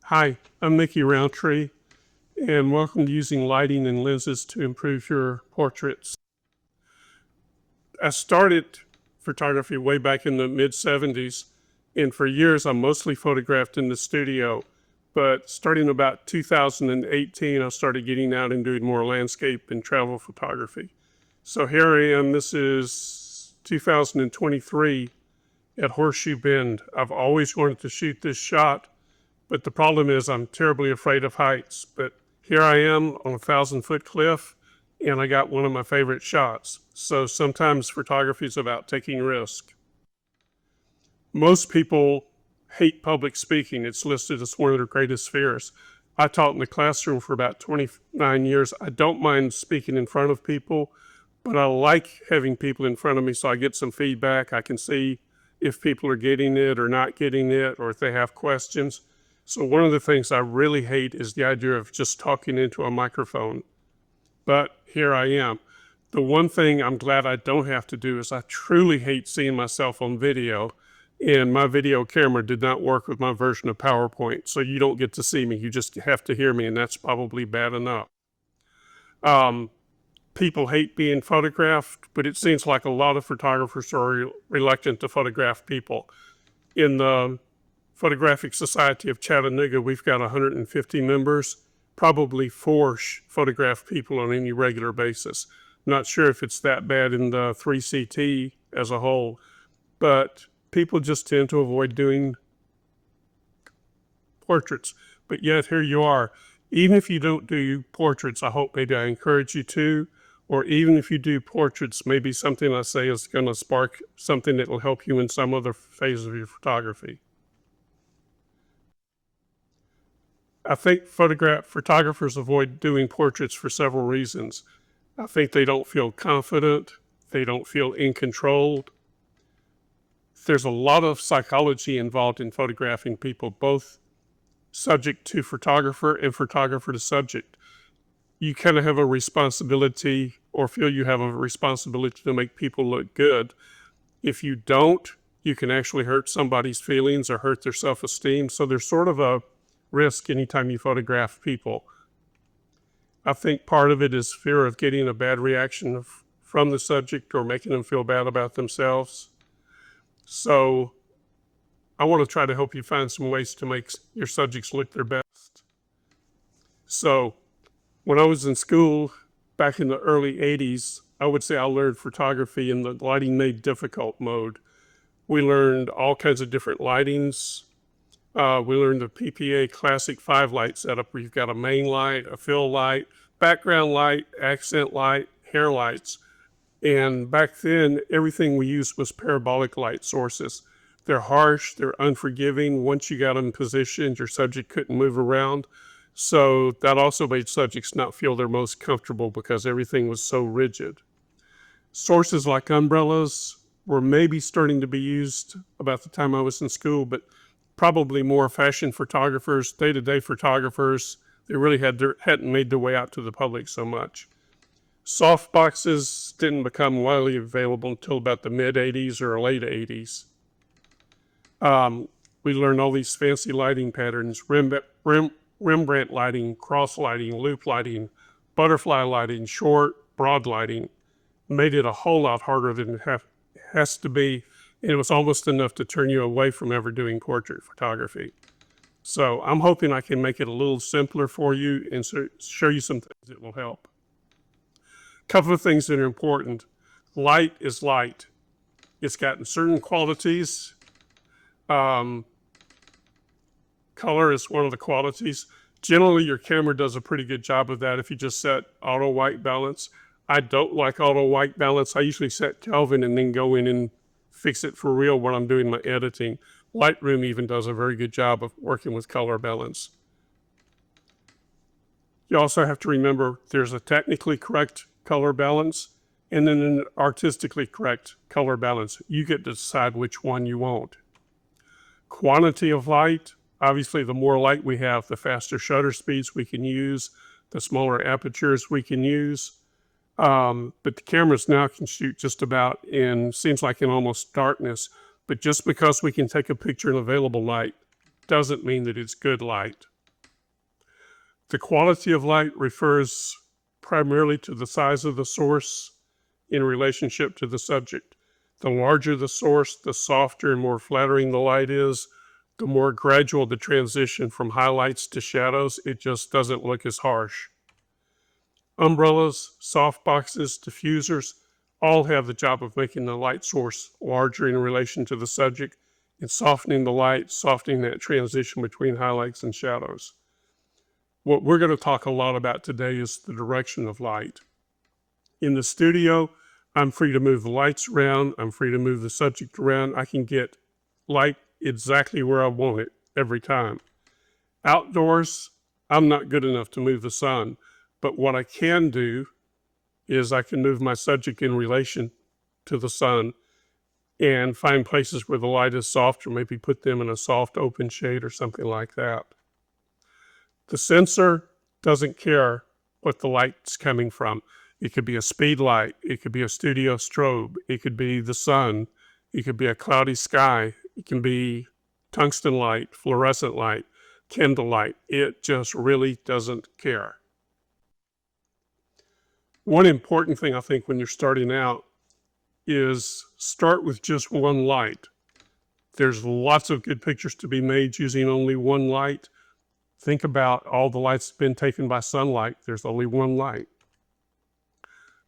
Hi, I'm Mickey Rountree, and welcome to using lighting and lenses to improve your portraits. I started photography way back in the mid-70s, and for years I mostly photographed in the studio. But starting about 2018, I started getting out and doing more landscape and travel photography. So here I am, this is 2023 at Horseshoe Bend. I've always wanted to shoot this shot, but the problem is I'm terribly afraid of heights. But here I am on a 1,000-foot cliff, and I got one of my favorite shots. So sometimes photography is about taking risk. Most people hate public speaking. It's listed as one of their greatest fears. I taught in the classroom for about 29 years. I don't mind speaking in front of people, but I like having people in front of me so I get some feedback. I can see if people are getting it or not getting it, or if they have questions. So one of the things I really hate is the idea of just talking into a microphone. But here I am. The one thing I'm glad I don't have to do is I truly hate seeing myself on video, and my video camera did not work with my version of PowerPoint, so you don't get to see me. You just have to hear me, and that's probably bad enough. People hate being photographed, but it seems like a lot of photographers are reluctant to photograph people. In the Photographic Society of Chattanooga, we've got 150 members, probably 4 photograph people on any regular basis. Not sure if it's that bad in the 3CT as a whole, but people just tend to avoid doing portraits. But yet here you are. Even if you don't do portraits, I hope maybe I encourage you to, or even if you do portraits, maybe something I say is going to spark something that will help you in some other phase of your photography. I think photographers avoid doing portraits for several reasons. I think they don't feel confident. They don't feel in control. There's a lot of psychology involved in photographing people, both subject to photographer and photographer to subject. You kind of have a responsibility, or feel you have a responsibility, to make people look good. If you don't, you can actually hurt somebody's feelings or hurt their self-esteem. So there's sort of a risk anytime you photograph people. I think part of it is fear of getting a bad reaction from the subject or making them feel bad about themselves. So I want to try to help you find some ways to make your subjects look their best. So when I was in school back in the early 80s, I would say I learned photography in the lighting made difficult mode. We learned all kinds of different lightings. We learned the PPA Classic 5 light setup, where you've got a main light, a fill light, background light, accent light, hair lights. And back then, everything we used was parabolic light sources. They're harsh, they're unforgiving. Once you got them positioned, your subject couldn't move around. So that also made subjects not feel their most comfortable because everything was so rigid. Sources like umbrellas were maybe starting to be used about the time I was in school, but probably more fashion photographers, day-to-day photographers, they really hadn't made their way out to the public so much. Soft boxes didn't become widely available until about the mid-'80s or late '80s. We learned all these fancy lighting patterns, Rembrandt lighting, cross lighting, loop lighting, butterfly lighting, short, broad lighting. Made it a whole lot harder than it has to be. And it was almost enough to turn you away from ever doing portrait photography. So I'm hoping I can make it a little simpler for you and show you some things that will help. A couple of things that are important. Light is light. It's got certain qualities. Color is one of the qualities. Generally, your camera does a pretty good job of that if you just set auto white balance. I don't like auto white balance. I usually set Kelvin and then go in and fix it for real when I'm doing my editing. Lightroom even does a very good job of working with color balance. You also have to remember there's a technically correct color balance and then an artistically correct color balance. You get to decide which one you want. Quantity of light. Obviously, the more light we have, the faster shutter speeds we can use, the smaller apertures we can use. But the cameras now can shoot just about seems like in almost darkness. But just because we can take a picture in available light doesn't mean that it's good light. The quality of light refers primarily to the size of the source in relationship to the subject. The larger the source, the softer and more flattering the light is, the more gradual the transition from highlights to shadows. It just doesn't look as harsh. Umbrellas, softboxes, diffusers all have the job of making the light source larger in relation to the subject and softening the light, softening that transition between highlights and shadows. What we're going to talk a lot about today is the direction of light. In the studio, I'm free to move the lights around. I'm free to move the subject around. I can get light exactly where I want it every time. Outdoors, I'm not good enough to move the sun, but what I can do is I can move my subject in relation to the sun and find places where the light is soft, or maybe put them in a soft open shade or something like that. The sensor doesn't care what the light's coming from. It could be a speed light, it could be a studio strobe, it could be the sun, it could be a cloudy sky, it can be tungsten light, fluorescent light, candle light. It just really doesn't care. One important thing I think when you're starting out is start with just one light. There's lots of good pictures to be made using only one light. Think about all the lights that have been taken by sunlight. There's only one light.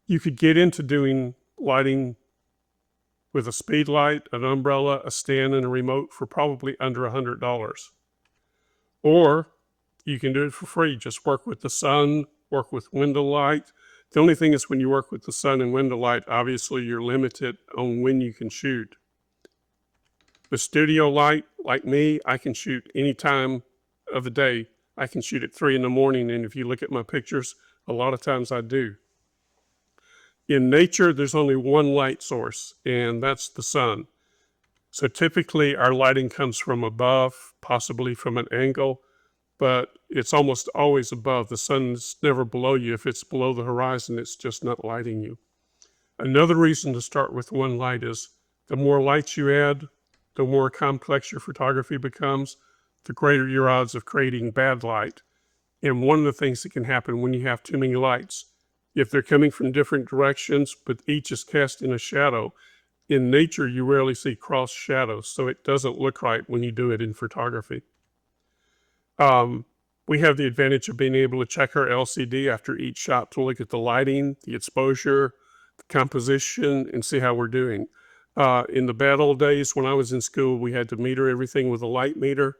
You could get into doing lighting with a speed light, an umbrella, a stand, and a remote for probably under $100. Or you can do it for free. Just work with the sun, work with window light. The only thing is when you work with the sun and window light, obviously you're limited on when you can shoot. The studio light, like me, I can shoot any time of the day. I can shoot at 3 in the morning, and if you look at my pictures, a lot of times I do. In nature, there's only one light source, and that's the sun. So typically our lighting comes from above, possibly from an angle, but it's almost always above. The sun's never below you. If it's below the horizon, it's just not lighting you. Another reason to start with one light is the more lights you add, the more complex your photography becomes, the greater your odds of creating bad light. And one of the things that can happen when you have too many lights, if they're coming from different directions, but each is casting a shadow, in nature you rarely see cross shadows, so it doesn't look right when you do it in photography. We have the advantage of being able to check our LCD after each shot to look at the lighting, the exposure, the composition, and see how we're doing. In the bad old days when I was in school, we had to meter everything with a light meter,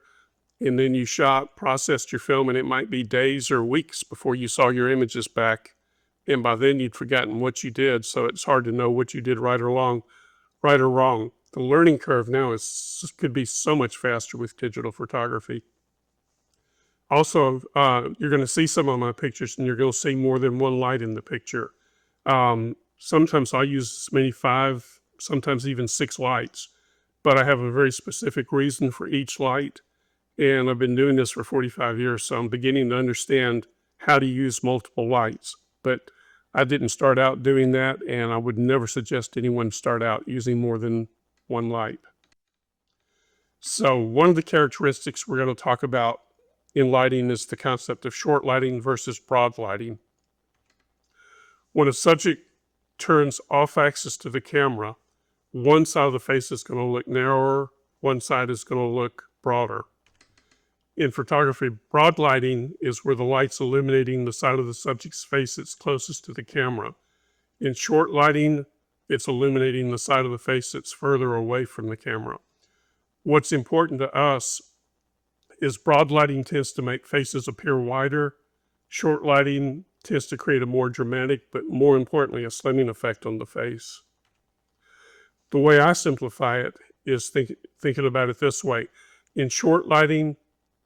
and then you shot, processed your film, and it might be days or weeks before you saw your images back, and by then you'd forgotten what you did, so it's hard to know what you did right or wrong. The learning curve now could be so much faster with digital photography. Also, you're going to see some of my pictures, and you're going to see more than one light in the picture. Sometimes I use as many 5, sometimes even 6 lights, but I have a very specific reason for each light, and I've been doing this for 45 years, so I'm beginning to understand how to use multiple lights. But I didn't start out doing that, and I would never suggest anyone start out using more than one light. So one of the characteristics we're going to talk about in lighting is the concept of short lighting versus broad lighting. When a subject turns off axis to the camera, one side of the face is going to look narrower, one side is going to look broader. In photography, broad lighting is where the light's illuminating the side of the subject's face that's closest to the camera. In short lighting, it's illuminating the side of the face that's further away from the camera. What's important to us is broad lighting tends to make faces appear wider. Short lighting tends to create a more dramatic, but more importantly, a slimming effect on the face. The way I simplify it is thinking about it this way. In short lighting,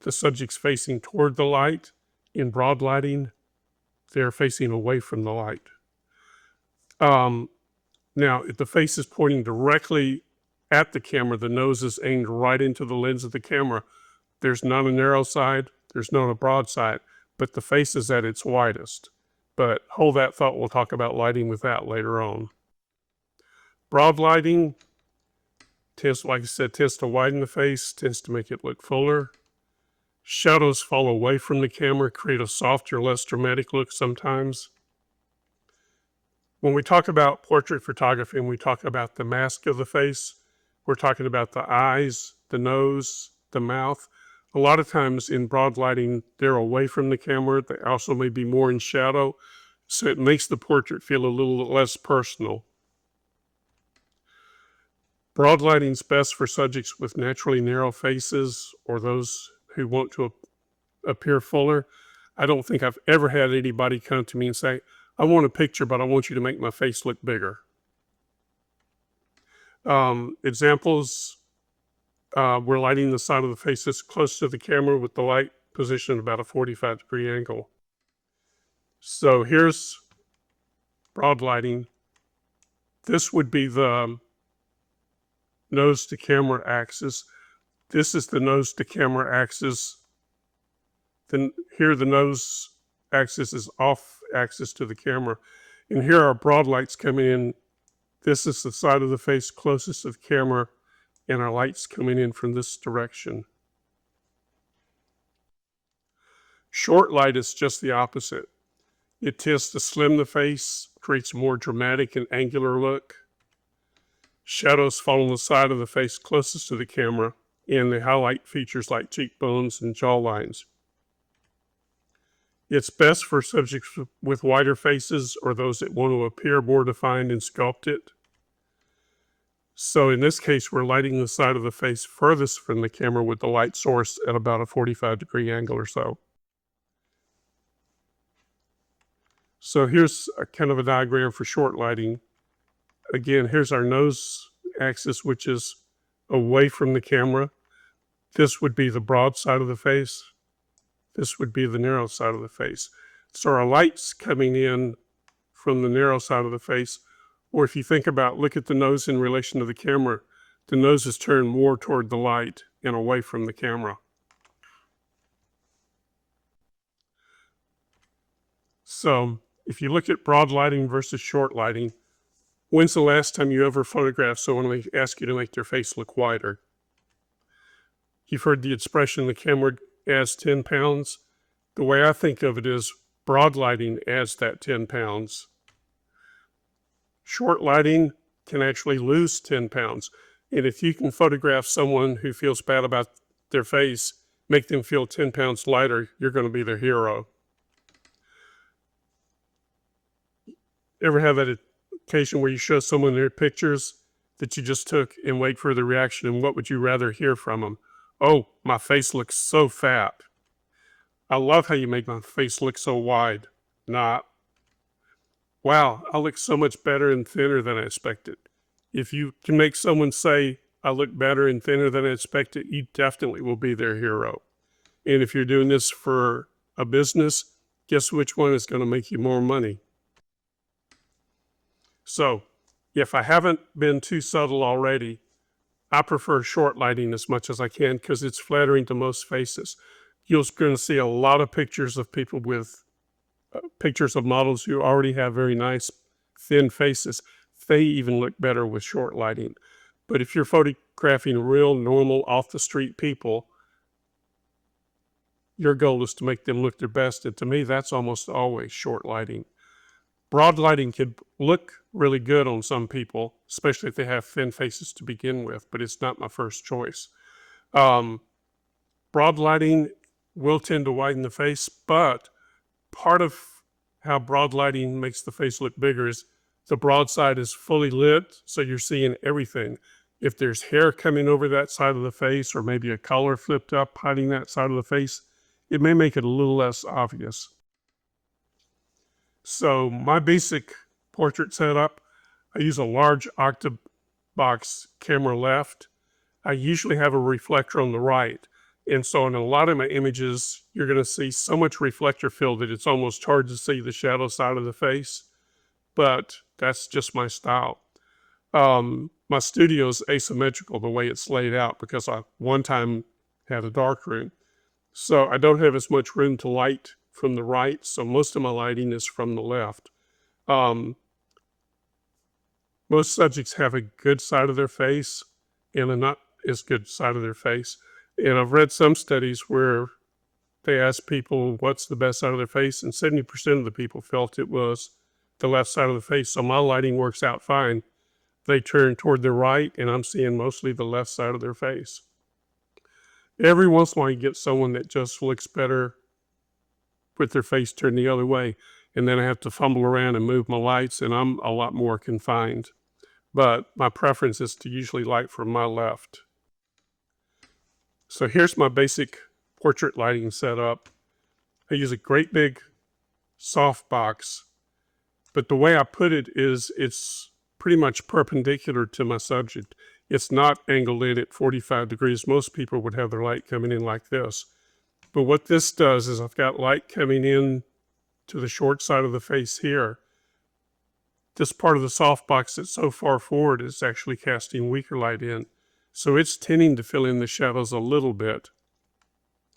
the subject's facing toward the light. In broad lighting, they're facing away from the light. Now, if the face is pointing directly at the camera, the nose is aimed right into the lens of the camera. There's not a narrow side, there's not a broad side, but the face is at its widest. But hold that thought, we'll talk about lighting with that later on. Broad lighting tends, like I said, tends to widen the face, tends to make it look fuller. Shadows fall away from the camera, create a softer, less dramatic look sometimes. When we talk about portrait photography and we talk about the mask of the face, we're talking about the eyes, the nose, the mouth. A lot of times in broad lighting, they're away from the camera. They also may be more in shadow, so it makes the portrait feel a little less personal. Broad lighting is best for subjects with naturally narrow faces or those who want to appear fuller. I don't think I've ever had anybody come to me and say, I want a picture, but I want you to make my face look bigger. Examples, we're lighting the side of the face that's close to the camera with the light positioned about a 45-degree angle. So here's broad lighting. This would be the nose to camera axis. This is the nose to camera axis. Then here the nose axis is off axis to the camera. And here are broad lights coming in. This is the side of the face closest to the camera, and our lights coming in from this direction. Short light is just the opposite. It tends to slim the face, creates a more dramatic and angular look. Shadows fall on the side of the face closest to the camera, and they highlight features like cheekbones and jaw lines. It's best for subjects with wider faces or those that want to appear more defined and sculpted. So in this case, we're lighting the side of the face furthest from the camera with the light source at about a 45-degree angle or so. So here's a kind of a diagram for short lighting. Again, here's our nose axis, which is away from the camera. This would be the broad side of the face. This would be the narrow side of the face. So our light's coming in from the narrow side of the face. Or if you think about, look at the nose in relation to the camera. The nose is turned more toward the light and away from the camera. So if you look at broad lighting versus short lighting, when's the last time you ever photographed someone and they ask you to make their face look wider? You've heard the expression, the camera adds 10 pounds. The way I think of it is broad lighting adds that 10 pounds. Short lighting can actually lose 10 pounds. And if you can photograph someone who feels bad about their face, make them feel 10 pounds lighter, you're going to be their hero. Ever have that occasion where you show someone their pictures that you just took and wait for the reaction, and what would you rather hear from them? Oh, my face looks so fat. I love how you make my face look so wide. Not, wow, I look so much better and thinner than I expected. If you can make someone say, I look better and thinner than I expected, you definitely will be their hero. And if you're doing this for a business, guess which one is going to make you more money? So, if I haven't been too subtle already, I prefer short lighting as much as I can because it's flattering to most faces. You're going to see a lot of pictures of people with pictures of models who already have very nice thin faces. They even look better with short lighting. But if you're photographing real normal off the street people, your goal is to make them look their best. And to me, that's almost always short lighting. Broad lighting can look really good on some people, especially if they have thin faces to begin with, but it's not my first choice. Broad lighting will tend to widen the face, but part of how broad lighting makes the face look bigger is the broad side is fully lit, so you're seeing everything. If there's hair coming over that side of the face or maybe a color flipped up hiding that side of the face, it may make it a little less obvious. So my basic portrait setup, I use a large octa-box camera left. I usually have a reflector on the right. And so in a lot of my images, you're going to see so much reflector fill that it's almost hard to see the shadow side of the face. But that's just my style. My studio is asymmetrical the way it's laid out because I one time had a dark room. So I don't have as much room to light from the right, so most of my lighting is from the left. Most subjects have a good side of their face and a not as good side of their face. And I've read some studies where They asked people what's the best side of their face, and 70% of the people felt it was the left side of the face. So my lighting works out fine. They turn toward the right, and I'm seeing mostly the left side of their face. Every once in a while, you get someone that just looks better with their face turned the other way, and then I have to fumble around and move my lights, and I'm a lot more confined. But my preference is to usually light from my left. So here's my basic portrait lighting setup. I use a great big soft box, but the way I put it is it's pretty much perpendicular to my subject. It's not angled in at 45 degrees. Most people would have their light coming in like this. But what this does is I've got light coming in to the short side of the face here. This part of the softbox that's so far forward is actually casting weaker light in. So it's tending to fill in the shadows a little bit.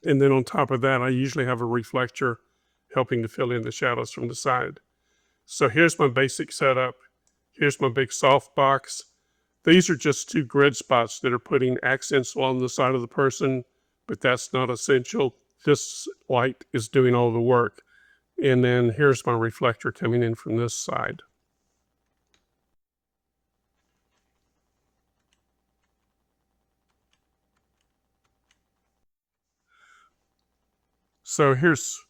And then on top of that, I usually have a reflector helping to fill in the shadows from the side. So here's my basic setup. Here's my big softbox. These are just two grid spots that are putting accents along the side of the person, but that's not essential. This light is doing all the work. And then here's my reflector coming in from this side. So here's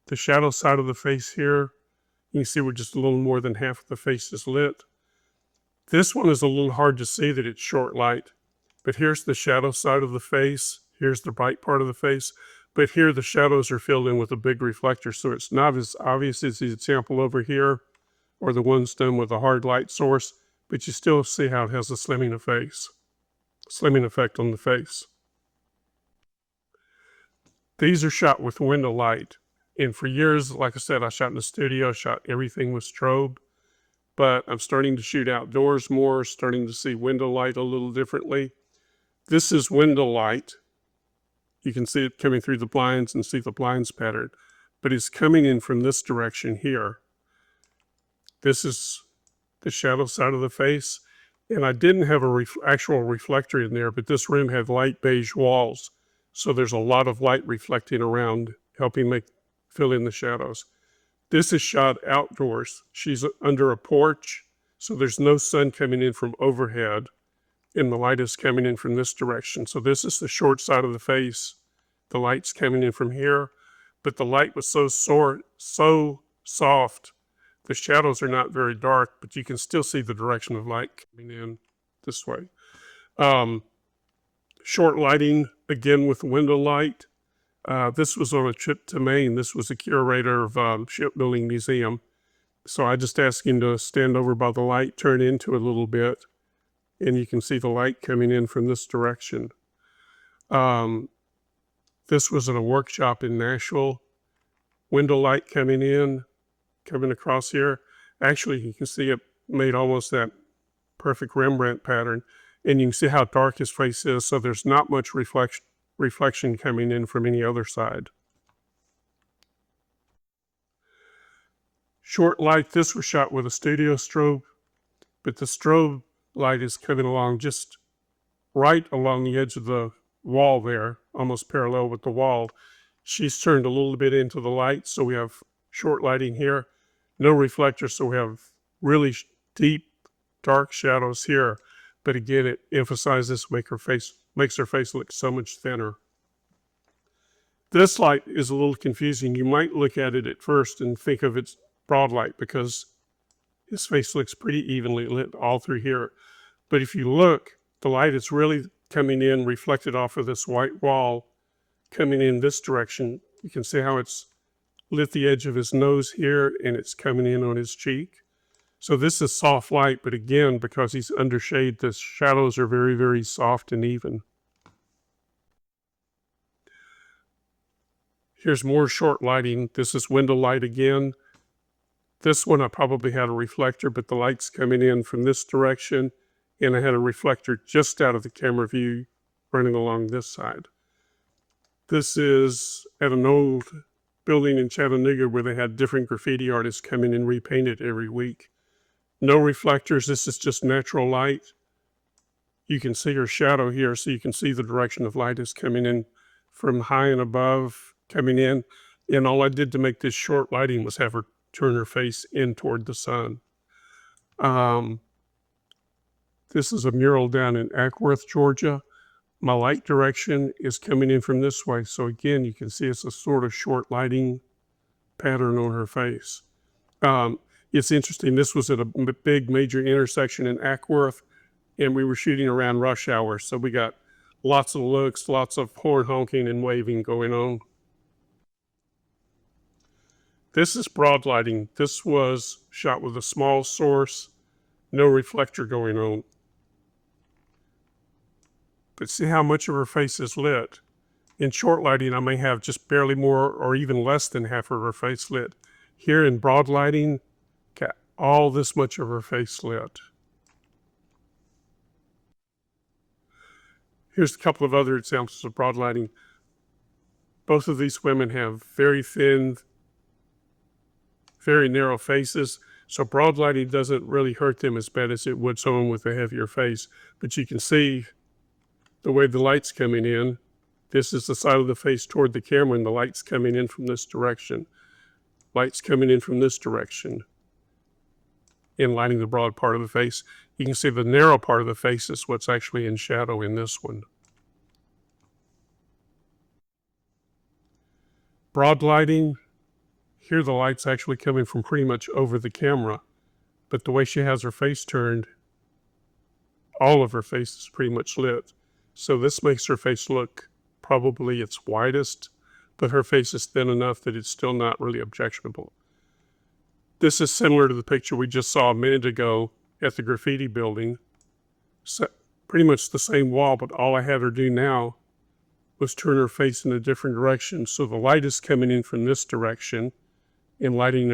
the shadow side of the face here. You can see we're just a little more than half of the face is lit. This one is a little hard to see that it's short light, but here's the shadow side of the face. Here's the bright part of the face, but here the shadows are filled in with a big reflector, so it's not as obvious as the example over here or the ones done with a hard light source, but you still see how it has a slimming effect on the face. These are shot with window light, and for years, like I said, I shot in the studio, shot everything with strobe, but I'm starting to shoot outdoors more, starting to see window light a little differently. This is window light. You can see it coming through the blinds and see the blinds pattern, but it's coming in from this direction here. This is the shadow side of the face, and I didn't have a actual reflector in there, but this room had light beige walls, so there's a lot of light reflecting around, helping fill in the shadows. This is shot outdoors. She's under a porch, so there's no sun coming in from overhead, and the light is coming in from this direction. So this is the short side of the face. The light's coming in from here, but the light was so soft, the shadows are not very dark, but you can still see the direction of light coming in this way. Short lighting, again with window light. This was on a trip to Maine. This was a curator of Shipbuilding Museum. So I just asked him to stand over by the light, turn into a little bit, and you can see the light coming in from this direction. This was at a workshop in Nashville. Window light coming across here. Actually, you can see it made almost that perfect Rembrandt pattern, and you can see how dark his face is, so there's not much reflection coming in from any other side. Short light, this was shot with a studio strobe, but the strobe light is coming along just right along the edge of the wall there, almost parallel with the wall. She's turned a little bit into the light, so we have short lighting here. No reflector, so we have really deep, dark shadows here. But again, it emphasizes, makes her face look so much thinner. This light is a little confusing. You might look at it at first and think of its broad light because his face looks pretty evenly lit all through here. But if you look, the light is really coming in, reflected off of this white wall, coming in this direction. You can see how it's lit the edge of his nose here, and it's coming in on his cheek. So this is soft light, but again, because he's under shade, the shadows are very, very soft and even. Here's more short lighting. This is window light again. This one I probably had a reflector, but the light's coming in from this direction, and I had a reflector just out of the camera view running along this side. This is at an old building in Chattanooga where they had different graffiti artists come in and repaint it every week. No reflectors, this is just natural light. You can see her shadow here, so you can see the direction of light is coming in from high and above coming in. And all I did to make this short lighting was have her turn her face in toward the sun. Um, this is a mural down in Ackworth, Georgia. My light direction is coming in from this way. So again, you can see it's a sort of short lighting pattern on her face. It's interesting. This was at a big major intersection in Ackworth, and we were shooting around rush hour. So we got lots of looks, lots of horn honking and waving going on. This is broad lighting. This was shot with a small source, no reflector going on. But see how much of her face is lit. In short lighting, I may have just barely more or even less than half of her face lit. Here in broad lighting, got all this much of her face lit. Here's a couple of other examples of broad lighting. Both of these women have very thin, very narrow faces, so broad lighting doesn't really hurt them as bad as it would someone with a heavier face. But you can see the way the light's coming in. This is the side of the face toward the camera, and the light's coming in from this direction. Light's coming in from this direction and lighting the broad part of the face. You can see the narrow part of the face is what's actually in shadow in this one. Broad lighting, here the light's actually coming from pretty much over the camera, but the way she has her face turned, all of her face is pretty much lit. So this makes her face look probably its widest, but her face is thin enough that it's still not really objectionable. This is similar to the picture we just saw a minute ago at the graffiti building. So pretty much the same wall, but all I had her do now was turn her face in a different direction. So the light is coming in from this direction and lighting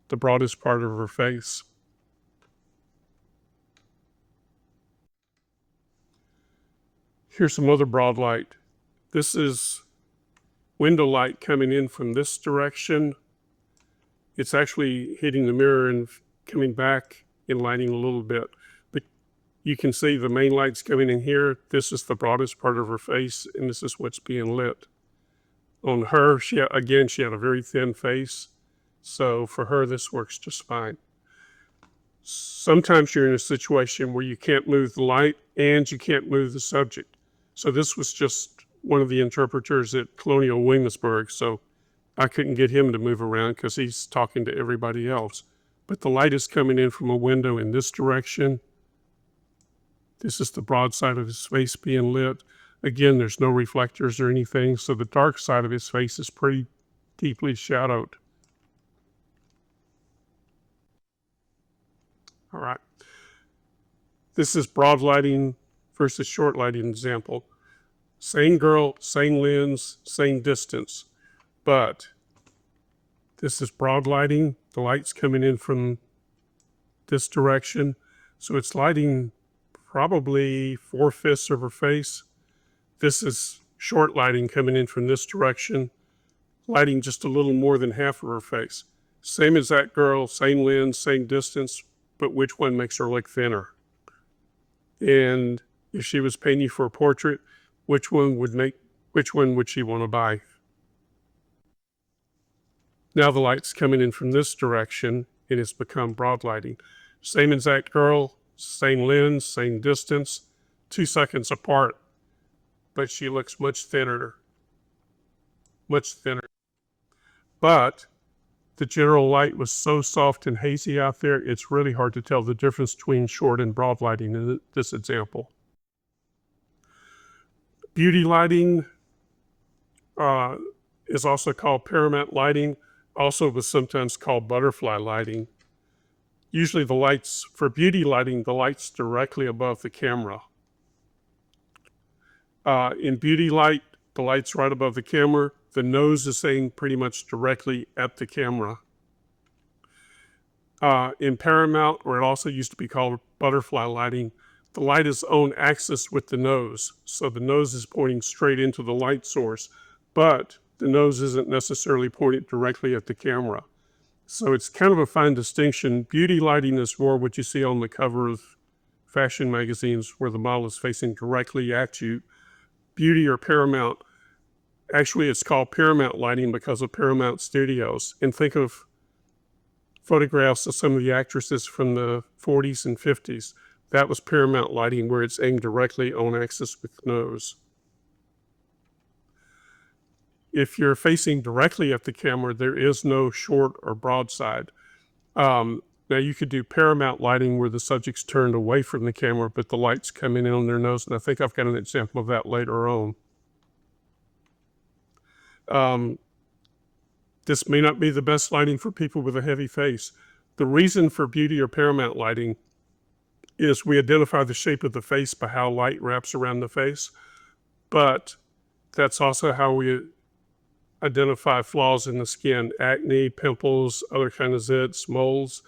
the broadest part of her face. Here's some other broad light. This is window light coming in from this direction. It's actually hitting the mirror and coming back and lighting a little bit. But you can see the main light's coming in here. This is the broadest part of her face, and this is what's being lit. On her, she had a very thin face. So for her, this works just fine. Sometimes you're in a situation where you can't move the light and you can't move the subject. So this was just one of the interpreters at Colonial Williamsburg. So I couldn't get him to move around because he's talking to everybody else. But the light is coming in from a window in this direction. This is the broad side of his face being lit. Again, there's no reflectors or anything, so the dark side of his face is pretty deeply shadowed. All right. This is broad lighting versus short lighting example. Same girl, same lens, same distance. But this is broad lighting. The light's coming in from this direction. So it's lighting probably 4/5 of her face. This is short lighting coming in from this direction, lighting just a little more than half of her face. Same as that girl, same lens, same distance, but which one makes her look thinner? And if she was paying you for a portrait, which one would she want to buy? Now the light's coming in from this direction, and it's become broad lighting. Same exact girl, same lens, same distance, 2 seconds apart, but she looks much thinner. Much thinner. But the general light was so soft and hazy out there, it's really hard to tell the difference between short and broad lighting in this example. Beauty lighting is also called paramount lighting, also was sometimes called butterfly lighting. Usually the lights, for beauty lighting, the light's directly above the camera. In beauty light, the light's right above the camera. The nose is aimed pretty much directly at the camera. In paramount, or it also used to be called butterfly lighting, the light is on axis with the nose. So the nose is pointing straight into the light source, but the nose isn't necessarily pointed directly at the camera. So it's kind of a fine distinction. Beauty lighting is more what you see on the cover of fashion magazines where the model is facing directly at you. Beauty or paramount, Actually, it's called Paramount lighting because of Paramount Studios. And think of photographs of some of the actresses from the 40s and 50s. That was Paramount lighting, where it's aimed directly on axis with the nose. If you're facing directly at the camera, there is no short or broadside. Now you could do Paramount lighting where the subject's turned away from the camera, but the light's coming in on their nose, and I think I've got an example of that later on. This may not be the best lighting for people with a heavy face. The reason for beauty or Paramount lighting is we identify the shape of the face by how light wraps around the face, but that's also how we identify flaws in the skin, acne, pimples, other kind of zits, moles.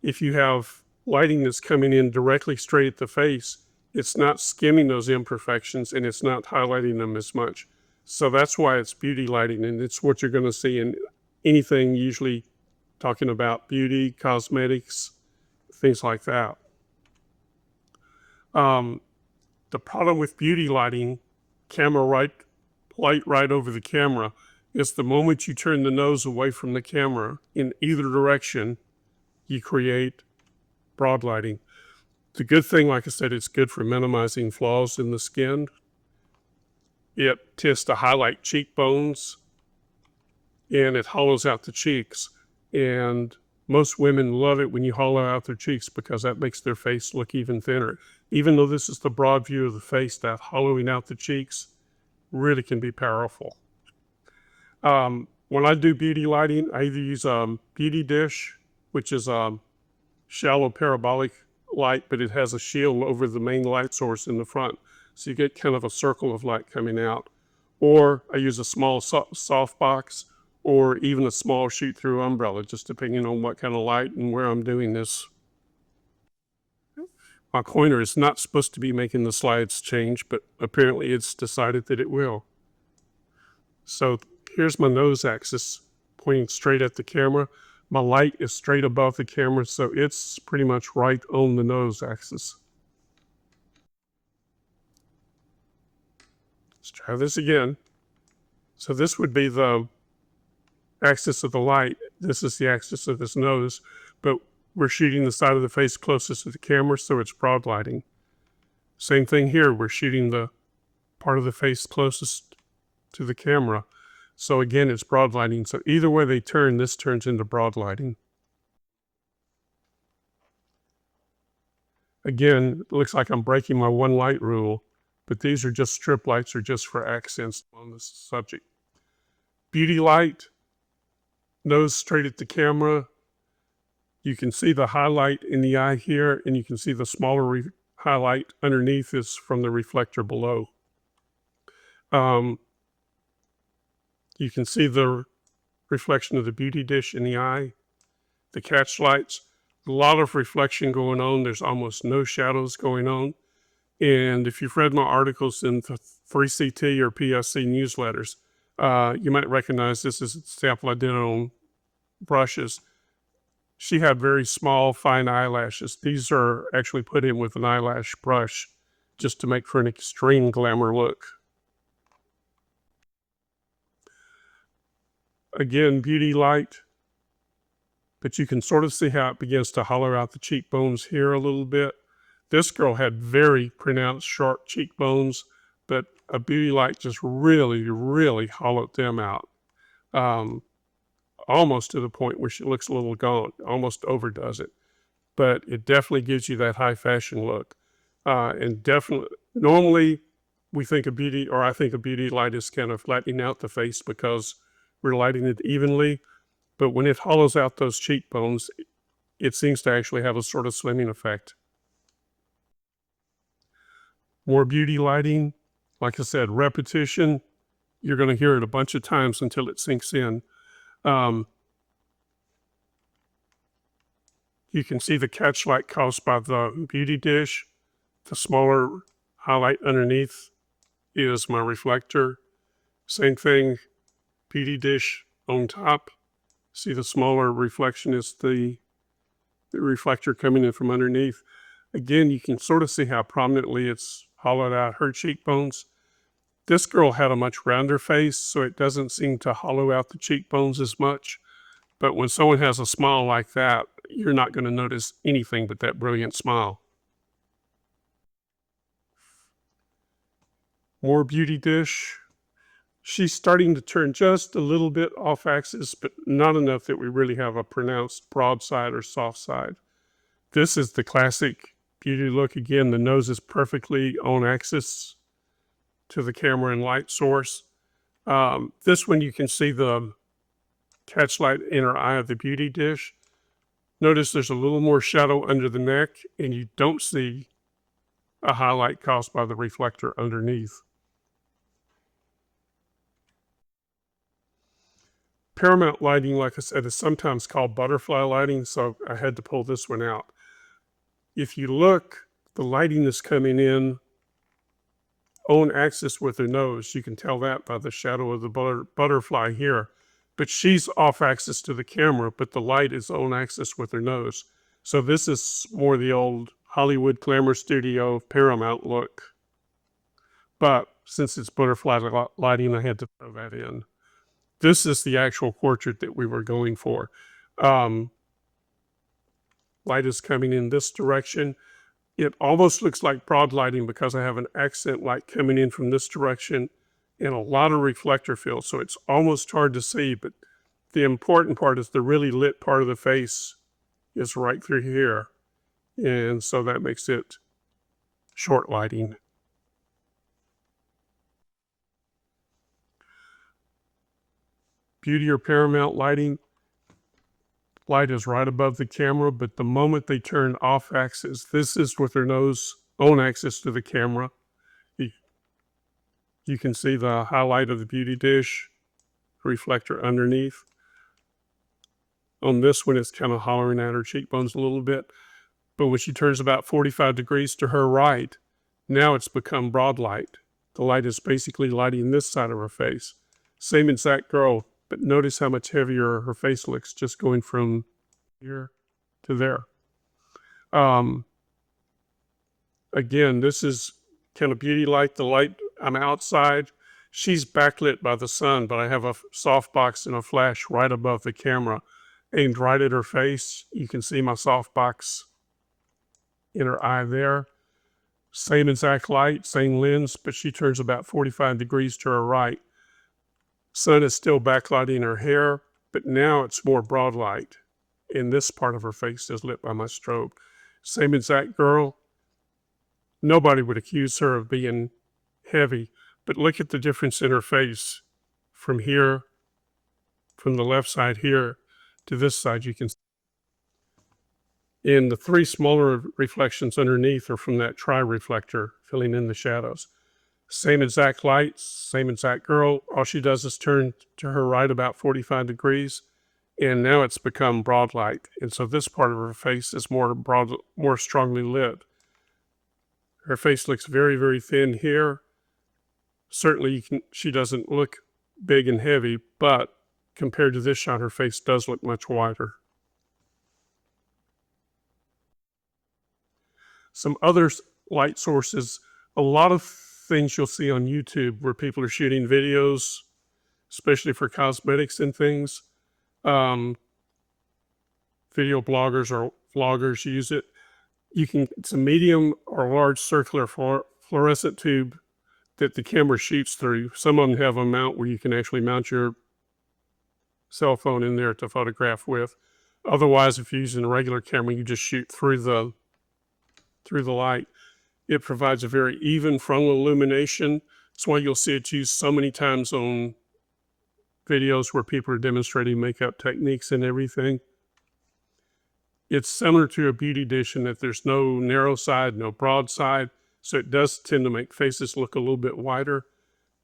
If you have lighting that's coming in directly straight at the face, it's not skimming those imperfections and it's not highlighting them as much. So that's why it's beauty lighting, and it's what you're going to see in anything usually talking about beauty, cosmetics, things like that. The problem with beauty lighting, light right over the camera, is the moment you turn the nose away from the camera in either direction, you create broad lighting. The good thing, like I said, it's good for minimizing flaws in the skin. It tends to highlight cheekbones and it hollows out the cheeks. And most women love it when you hollow out their cheeks because that makes their face look even thinner. Even though this is the broad view of the face, that hollowing out the cheeks really can be powerful. When I do beauty lighting, I either use a beauty dish, which is a shallow parabolic light, but it has a shield over the main light source in the front. So you get kind of a circle of light coming out. Or I use a small soft box or even a small shoot-through umbrella, just depending on what kind of light and where I'm doing this. My pointer is not supposed to be making the slides change, but apparently it's decided that it will. So here's my nose axis pointing straight at the camera. My light is straight above the camera, so it's pretty much right on the nose axis. Let's try this again. So this would be the axis of the light. This is the axis of his nose, but we're shooting the side of the face closest to the camera, so it's broad lighting. Same thing here. We're shooting the part of the face closest to the camera. So again, it's broad lighting. So either way they turn, this turns into broad lighting. Again, it looks like I'm breaking my one light rule, but these are just strip lights or just for accents on this subject. Beauty light, nose straight at the camera. You can see the highlight in the eye here, and you can see the smaller highlight underneath is from the reflector below. You can see the reflection of the beauty dish in the eye, the catch lights, a lot of reflection going on. There's almost no shadows going on. And if you've read my articles in the 3CT or PSC newsletters, you might recognize this as a sample I did on brushes. She had very small, fine eyelashes. These are actually put in with an eyelash brush just to make for an extreme glamour look. Again, beauty light, but you can sort of see how it begins to hollow out the cheekbones here a little bit. This girl had very pronounced sharp cheekbones, but a beauty light just really, really hollowed them out. Almost to the point where she looks a little gaunt, almost overdoes it. But it definitely gives you that high fashion look. And definitely, normally we think of beauty, or I think of beauty light as kind of flattening out the face because we're lighting it evenly. But when it hollows out those cheekbones, it seems to actually have a sort of slimming effect. More beauty lighting, like I said, repetition. You're going to hear it a bunch of times until it sinks in. You can see the catch light caused by the beauty dish. The smaller highlight underneath is my reflector. Same thing, beauty dish on top. See the smaller reflection is the reflector coming in from underneath. Again, you can sort of see how prominently it's hollowed out her cheekbones. This girl had a much rounder face, so it doesn't seem to hollow out the cheekbones as much. But when someone has a smile like that, you're not going to notice anything but that brilliant smile. More beauty dish. She's starting to turn just a little bit off axis, but not enough that we really have a pronounced broad side or soft side. This is the classic beauty look. Again, the nose is perfectly on axis to the camera and light source. This one you can see the catchlight inner eye of the beauty dish. Notice there's a little more shadow under the neck, and you don't see a highlight caused by the reflector underneath. Paramount lighting, like I said, is sometimes called butterfly lighting, so I had to pull this one out. If you look, the lighting is coming in on axis with her nose. You can tell that by the shadow of the butterfly here. But she's off axis to the camera, but the light is on axis with her nose. So this is more the old Hollywood glamour studio Paramount look. But since it's butterfly lighting, I had to throw that in. This is the actual portrait that we were going for. Light is coming in this direction. It almost looks like broad lighting because I have an accent light coming in from this direction and a lot of reflector field. So it's almost hard to see, but the important part is the really lit part of the face is right through here. And so that makes it short lighting. Beauty or Paramount lighting, light is right above the camera, but the moment they turn off axis, this is with their nose on axis to the camera. You can see the highlight of the beauty dish, reflector underneath. On this one, it's kind of hollering at her cheekbones a little bit. But when she turns about 45 degrees to her right, now it's become broad light. The light is basically lighting this side of her face. Same exact girl, but notice how much heavier her face looks just going from here to there. Again, this is kind of beauty light. The light, I'm outside. She's backlit by the sun, but I have a softbox and a flash right above the camera aimed right at her face. You can see my softbox in her eye there. Same exact light, same lens, but she turns about 45 degrees to her right. Sun is still backlighting her hair, but now it's more broad light. And this part of her face is lit by my strobe. Same exact girl. Nobody would accuse her of being heavy, but look at the difference in her face from here, from the left side here to this side. You can see. And the three smaller reflections underneath are from that tri-reflector filling in the shadows. Same exact light, same exact girl. All she does is turn to her right about 45 degrees, and now it's become broad light. And so this part of her face is more strongly lit. Her face looks very, very thin here. Certainly she doesn't look big and heavy, but compared to this shot, her face does look much wider. Some other light sources, a lot of things you'll see on YouTube where people are shooting videos, especially for cosmetics and things. Video bloggers or vloggers use it. It's a medium or large circular fluorescent tube that the camera shoots through. Some of them have a mount where you can actually mount your cell phone in there to photograph with. Otherwise, if you're using a regular camera, you just shoot through the light. It provides a very even frontal illumination. That's why you'll see it used so many times on videos where people are demonstrating makeup techniques and everything. It's similar to a beauty dish in that there's no narrow side, no broad side, so it does tend to make faces look a little bit wider.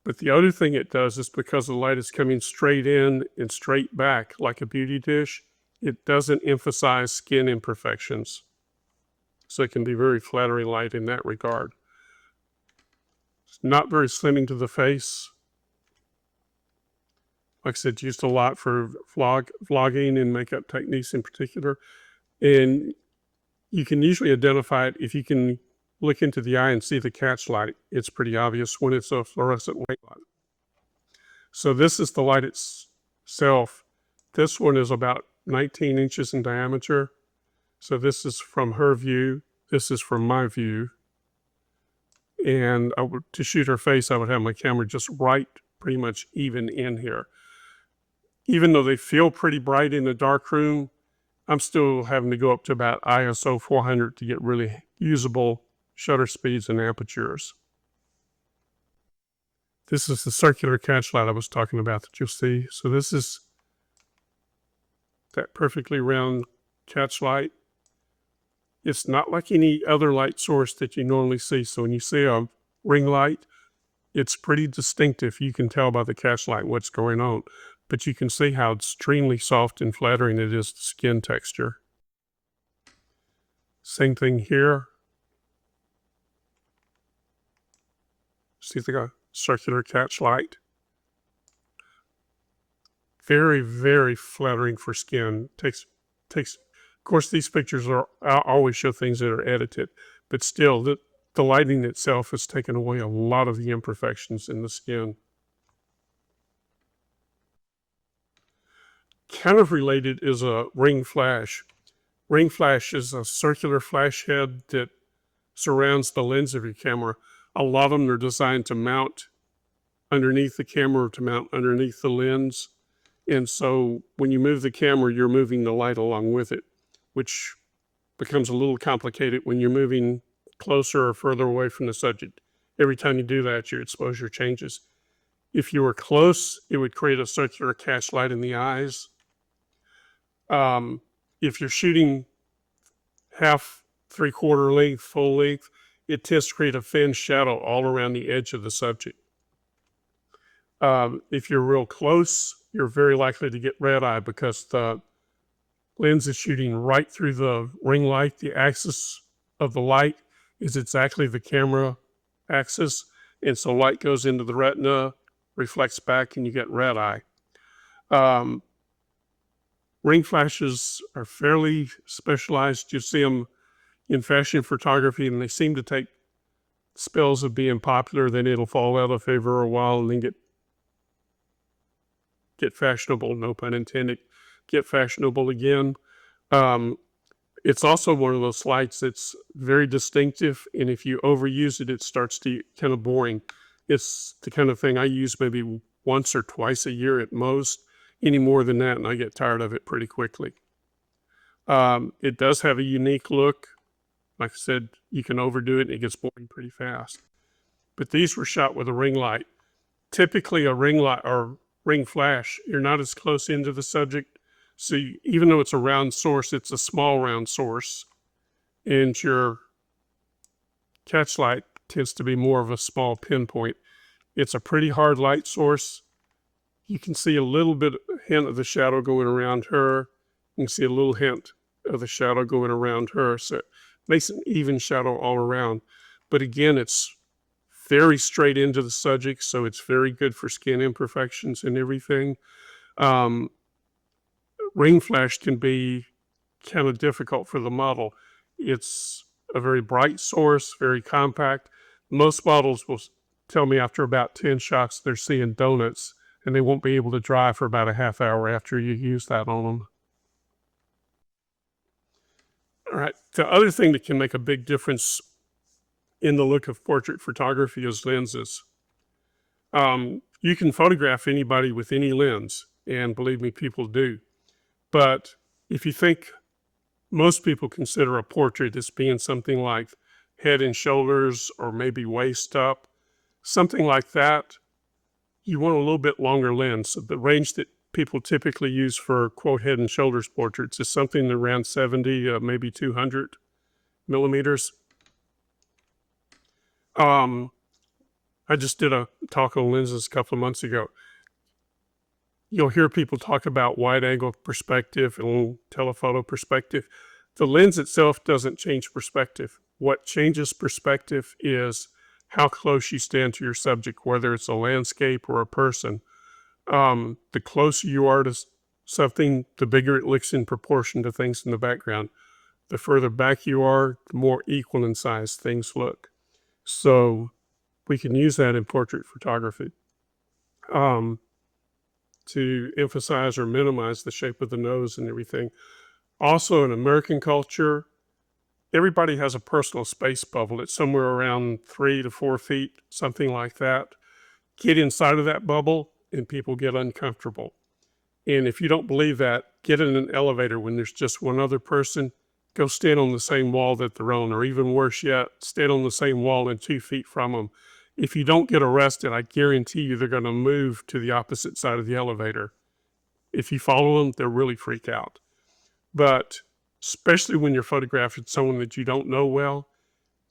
But the other thing it does is because the light is coming straight in and straight back like a beauty dish, it doesn't emphasize skin imperfections. So it can be very flattering light in that regard. It's not very slimming to the face. Like I said, used a lot for vlogging and makeup techniques in particular. And you can usually identify it if you can look into the eye and see the catch light, it's pretty obvious when it's a fluorescent white light. So this is the light itself. This one is about 19 inches in diameter. So this is from her view. This is from my view. And to shoot her face, I would have my camera just right pretty much even in here. Even though they feel pretty bright in a dark room, I'm still having to go up to about ISO 400 to get really usable shutter speeds and apertures. This is the circular catch light I was talking about that you'll see. So this is that perfectly round catch light. It's not like any other light source that you normally see. So when you see a ring light, it's pretty distinctive. You can tell by the catch light what's going on. But you can see how extremely soft and flattering it is to skin texture. Same thing here. See the circular catch light? Very, very flattering for skin. Takes. Of course, these pictures I always show things that are edited, but still, the lighting itself has taken away a lot of the imperfections in the skin. Kind of related is a ring flash. Ring flash is a circular flash head that surrounds the lens of your camera. A lot of them are designed to mount underneath the camera or to mount underneath the lens. And so when you move the camera, you're moving the light along with it, which becomes a little complicated when you're moving closer or further away from the subject. Every time you do that, your exposure changes. If you were close, it would create a circular catch light in the eyes. If you're shooting half, three-quarter length, full length, it tends to create a thin shadow all around the edge of the subject. If you're real close, you're very likely to get red eye because the lens is shooting right through the ring light. The axis of the light is exactly the camera axis. And so light goes into the retina, reflects back, and you get red eye. Ring flashes are fairly specialized. You see them in fashion photography, and they seem to take spells of being popular, then it'll fall out of favor a while and then get fashionable, no pun intended, get fashionable again. It's also one of those lights that's very distinctive, and if you overuse it, it starts to get kind of boring. It's the kind of thing I use maybe once or twice a year at most. Any more than that, and I get tired of it pretty quickly. It does have a unique look. Like I said, you can overdo it, and it gets boring pretty fast. But these were shot with a ring light. Typically, a ring light or ring flash, you're not as close into the subject. So even though it's a round source, it's a small round source. And your catch light tends to be more of a small pinpoint. It's a pretty hard light source. You can see a little bit hint of the shadow going around her. You can see a little hint of the shadow going around her. So it makes an even shadow all around. But again, it's very straight into the subject, so it's very good for skin imperfections and everything. Ring flash can be kind of difficult for the model. It's a very bright source, very compact. Most models will tell me after about 10 shots they're seeing donuts, and they won't be able to dry for about a half hour after you use that on them. All right, the other thing that can make a big difference in the look of portrait photography is lenses. You can photograph anybody with any lens, and believe me, people do. But if you think most people consider a portrait as being something like head and shoulders or maybe waist up, something like that, you want a little bit longer lens. So the range that people typically use for, quote, head and shoulders portraits is something around 70, maybe 200 millimeters. I just did a talk on lenses a couple of months ago. You'll hear people talk about wide-angle perspective and telephoto perspective. The lens itself doesn't change perspective. What changes perspective is how close you stand to your subject, whether it's a landscape or a person. The closer you are to something, the bigger it looks in proportion to things in the background. The further back you are, the more equal in size things look. So we can use that in portrait photography um, to emphasize or minimize the shape of the nose and everything. Also, in American culture, everybody has a personal space bubble. It's somewhere around 3 to 4 feet, something like that. Get inside of that bubble and people get uncomfortable. And if you don't believe that, get in an elevator when there's just one other person. Go stand on the same wall that they're on, or even worse yet, stand on the same wall and 2 feet from them. If you don't get arrested, I guarantee you they're going to move to the opposite side of the elevator. If you follow them, they'll really freak out. But especially when you're photographing someone that you don't know well,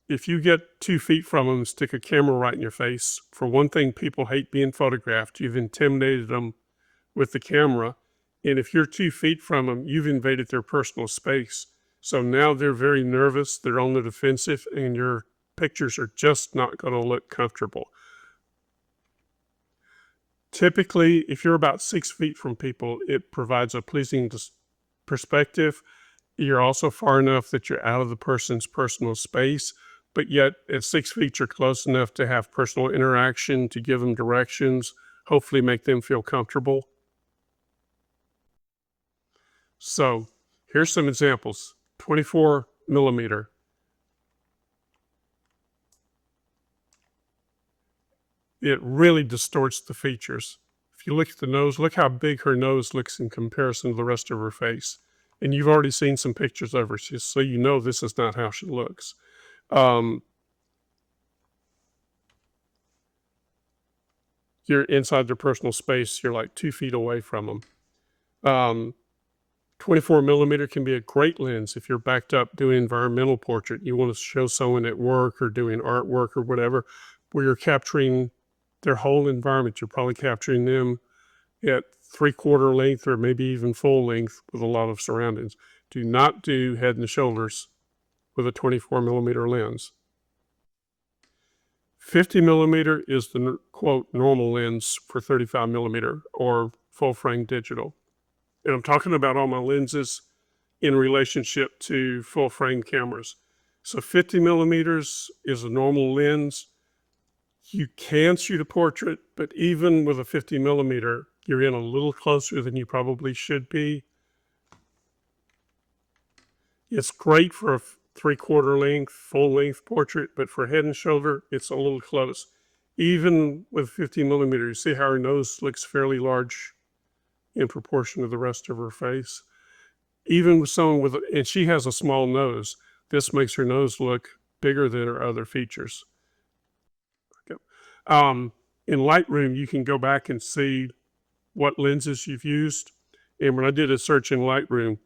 if you get 2 feet from them and stick a camera right in your face, for one thing, people hate being photographed. You've intimidated them with the camera. And if you're 2 feet from them, you've invaded their personal space. So now they're very nervous, they're on the defensive, and your pictures are just not going to look comfortable. Typically, if you're about 6 feet from people, it provides a pleasing perspective. You're also far enough that you're out of the person's personal space, but yet at 6 feet, you're close enough to have personal interaction, to give them directions, hopefully make them feel comfortable. So here's some examples. 24 millimeter. It really distorts the features. If you look at the nose, look how big her nose looks in comparison to the rest of her face. And you've already seen some pictures of her, so you know this is not how she looks. You're inside their personal space. You're like 2 feet away from them. 24 millimeter can be a great lens if you're backed up doing environmental portrait. You want to show someone at work or doing artwork or whatever, where you're capturing their whole environment. You're probably capturing them at 3/4 length or maybe even full length with a lot of surroundings. Do not do head and shoulders with a 24 millimeter lens. 50 millimeter is the quote normal lens for 35 millimeter or full frame digital. And I'm talking about all my lenses in relationship to full frame cameras. So 50 millimeters is a normal lens. You can shoot a portrait, but even with a 50 millimeter, you're in a little closer than you probably should be. It's great for a 3/4 length, full length portrait, but for head and shoulder, it's a little close. Even with 50 millimeter, you see how her nose looks fairly large in proportion to the rest of her face. Even with someone with, and she has a small nose, this makes her nose look bigger than her other features. Okay. In Lightroom, you can go back and see what lenses you've used. And when I did a search in Lightroom,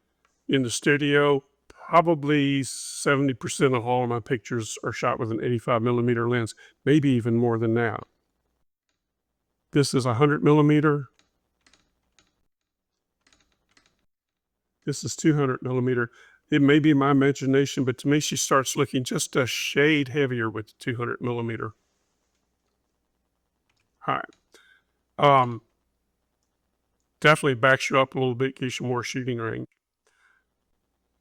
in the studio, probably 70% of all of my pictures are shot with an 85 millimeter lens, maybe even more than that. This is 100 millimeter. This is 200 millimeter. It may be my imagination, but to me, she starts looking just a shade heavier with 200 millimeter. All right. Definitely backs you up a little bit, gives you more shooting range.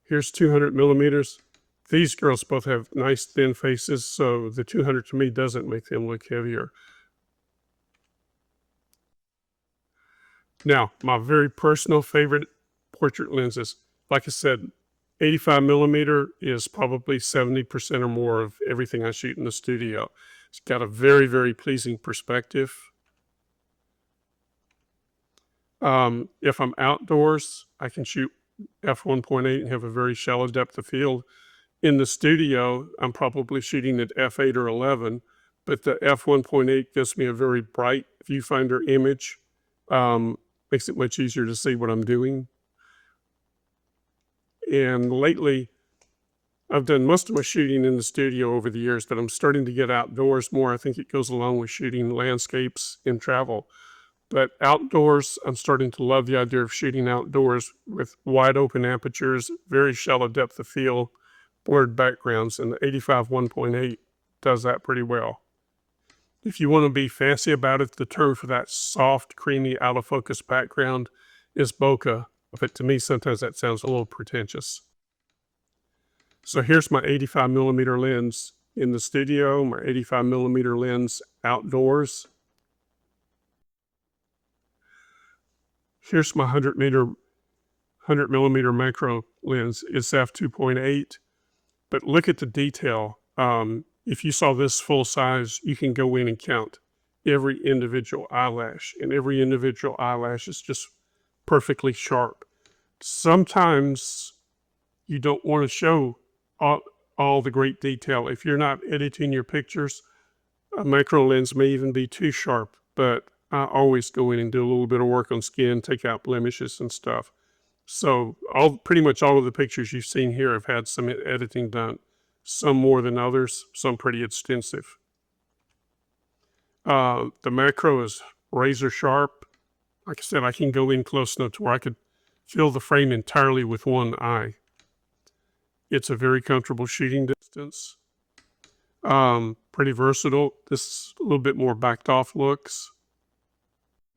Here's 200 millimeters. These girls both have nice thin faces, so the 200 to me doesn't make them look heavier. Now, my very personal favorite portrait lenses, like I said, 85 millimeter is probably 70% or more of everything I shoot in the studio. It's got a very, very pleasing perspective. If I'm outdoors, I can shoot f1.8 and have a very shallow depth of field. In the studio, I'm probably shooting at f8 or 11, but the f1.8 gives me a very bright viewfinder image. Makes it much easier to see what I'm doing. And lately, I've done most of my shooting in the studio over the years, but I'm starting to get outdoors more. I think it goes along with shooting landscapes and travel. But outdoors, I'm starting to love the idea of shooting outdoors with wide open apertures, very shallow depth of field, blurred backgrounds, and the 85 1.8 does that pretty well. If you want to be fancy about it, the term for that soft, creamy, out of focus background is bokeh, but to me, sometimes that sounds a little pretentious. So here's my 85 millimeter lens in the studio, my 85 millimeter lens outdoors. Here's my 100 millimeter macro lens. It's f2.8, but look at the detail. If you saw this full size, you can go in and count every individual eyelash, and every individual eyelash is just perfectly sharp. Sometimes you don't want to show all the great detail. If you're not editing your pictures, a macro lens may even be too sharp, but I always go in and do a little bit of work on skin, take out blemishes and stuff. So pretty much all of the pictures you've seen here have had some editing done, some more than others, some pretty extensive. The macro is razor sharp. Like I said, I can go in close enough to where I could fill the frame entirely with one eye. It's a very comfortable shooting distance. Pretty versatile. This is a little bit more backed off looks.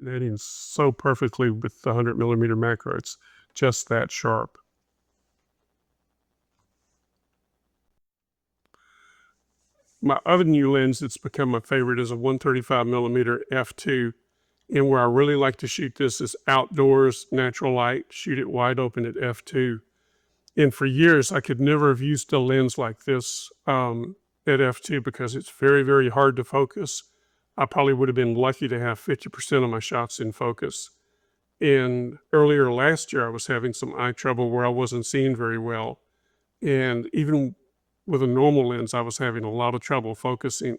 Editing so perfectly with the 100 millimeter macro. It's just that sharp. My other new lens that's become my favorite is a 135 millimeter f2. And where I really like to shoot this is outdoors, natural light, shoot it wide open at f2. And for years, I could never have used a lens like this at f2 because it's very, very hard to focus. I probably would have been lucky to have 50% of my shots in focus. And earlier last year, I was having some eye trouble where I wasn't seeing very well. And even with a normal lens, I was having a lot of trouble focusing.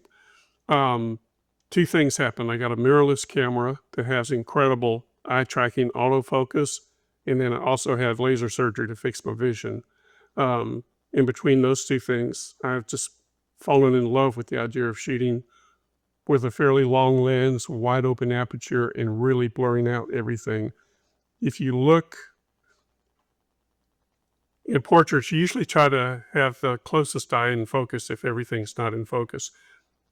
Two things happened. I got a mirrorless camera that has incredible eye tracking autofocus, and then I also had laser surgery to fix my vision. In between those two things, I've just fallen in love with the idea of shooting with a fairly long lens, wide open aperture, and really blurring out everything. If you look in portraits, you usually try to have the closest eye in focus if everything's not in focus.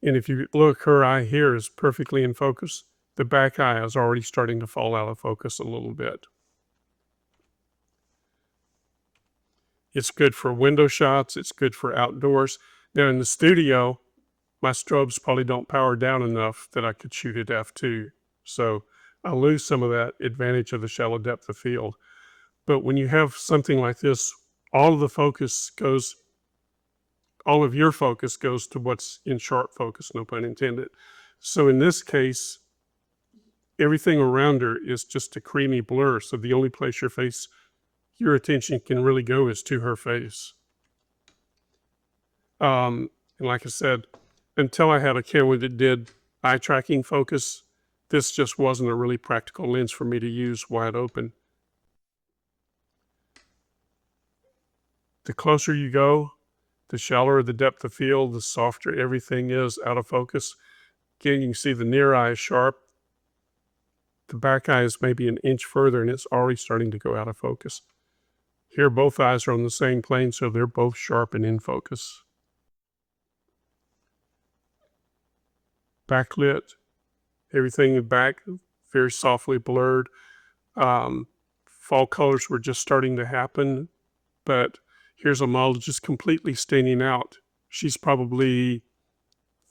And if you look, her eye here is perfectly in focus. The back eye is already starting to fall out of focus a little bit. It's good for window shots. It's good for outdoors. Now in the studio, my strobes probably don't power down enough that I could shoot at f2. So I lose some of that advantage of the shallow depth of field. But when you have something like this, all of your focus goes to what's in sharp focus, no pun intended. So in this case, everything around her is just a creamy blur. So the only place your attention can really go is to her face. And like I said, until I had a camera that did eye tracking focus, this just wasn't a really practical lens for me to use wide open. The closer you go, the shallower the depth of field, the softer everything is out of focus. Again, you can see the near eye is sharp. The back eye is maybe an inch further, and it's already starting to go out of focus. Here, both eyes are on the same plane, so they're both sharp and in focus. Backlit, everything in back, very softly blurred. Fall colors were just starting to happen, but here's a model just completely standing out. She's probably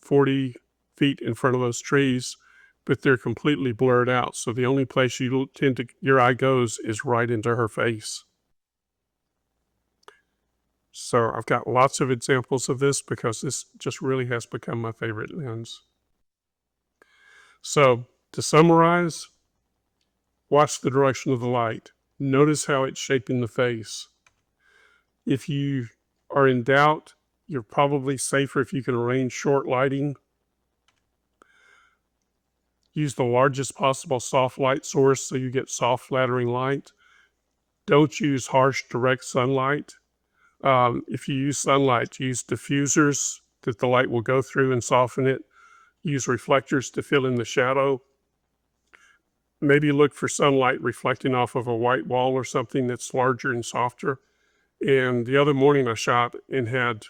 40 feet in front of those trees, but they're completely blurred out. So the only place your eye goes is right into her face. So I've got lots of examples of this because this just really has become my favorite lens. So to summarize, watch the direction of the light. Notice how it's shaping the face. If you are in doubt, you're probably safer if you can arrange short lighting. Use the largest possible soft light source so you get soft flattering light. Don't use harsh direct sunlight. If you use sunlight, use diffusers that the light will go through and soften it. Use reflectors to fill in the shadow. Maybe look for sunlight reflecting off of a white wall or something that's larger and softer. And the other morning I shot and had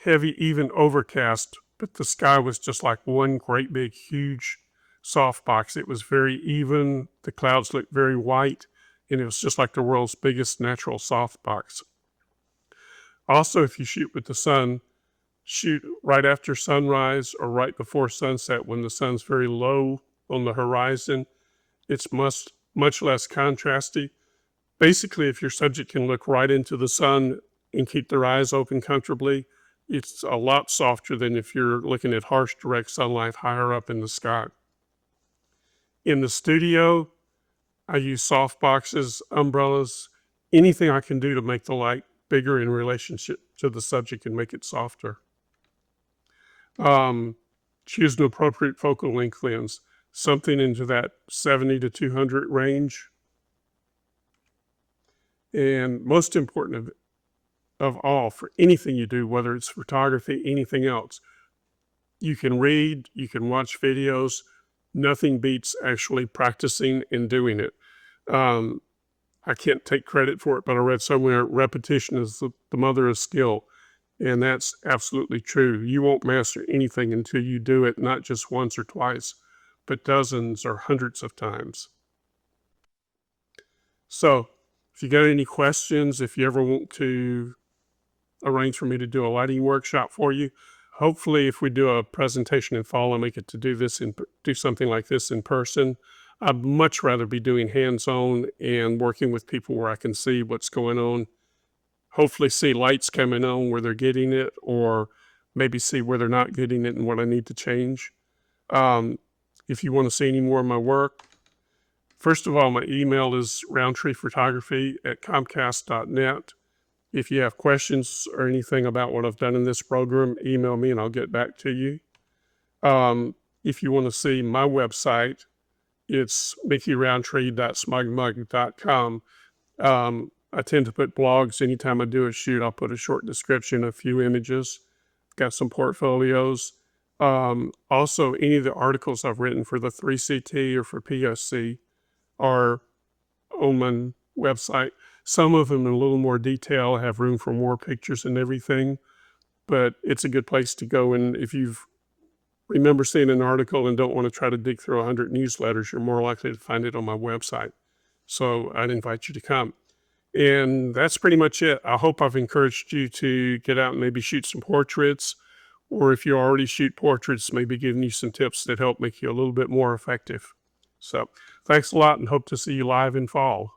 heavy, even overcast, but the sky was just like one great big, huge softbox. It was very even. The clouds looked very white, and it was just like the world's biggest natural softbox. Also, if you shoot with the sun, shoot right after sunrise or right before sunset when the sun's very low on the horizon. It's much less contrasty. Basically, if your subject can look right into the sun and keep their eyes open comfortably, it's a lot softer than if you're looking at harsh direct sunlight higher up in the sky. In the studio, I use soft boxes, umbrellas, anything I can do to make the light bigger in relationship to the subject and make it softer. Choose an appropriate focal length lens, something into that 70 to 200 range. And most important of all, for anything you do, whether it's photography, anything else, you can read, you can watch videos. Nothing beats actually practicing and doing it. Um, I can't take credit for it, but I read somewhere repetition is the mother of skill. And that's absolutely true. You won't master anything until you do it, not just once or twice, but dozens or hundreds of times. So if you got any questions, if you ever want to arrange for me to do a lighting workshop for you, hopefully if we do a presentation in fall and we get to do something like this in person, I'd much rather be doing hands-on and working with people where I can see what's going on, hopefully see lights coming on where they're getting it, or maybe see where they're not getting it and what I need to change. If you want to see any more of my work, first of all, my email is rountreephotography@comcast.net. If you have questions or anything about what I've done in this program, email me and I'll get back to you. If you want to see my website, it's mickeyrountree.smugmug.com. I tend to put blogs anytime I do a shoot. I'll put a short description, a few images, got some portfolios. Also, any of the articles I've written for the 3CT or for PSC are on my website. Some of them in a little more detail, have room for more pictures and everything, but it's a good place to go. And if you remember seeing an article and don't want to try to dig through 100 newsletters, you're more likely to find it on my website. So I'd invite you to come. And that's pretty much it. I hope I've encouraged you to get out and maybe shoot some portraits, or if you already shoot portraits, maybe giving you some tips that help make you a little bit more effective. So thanks a lot and hope to see you live in fall.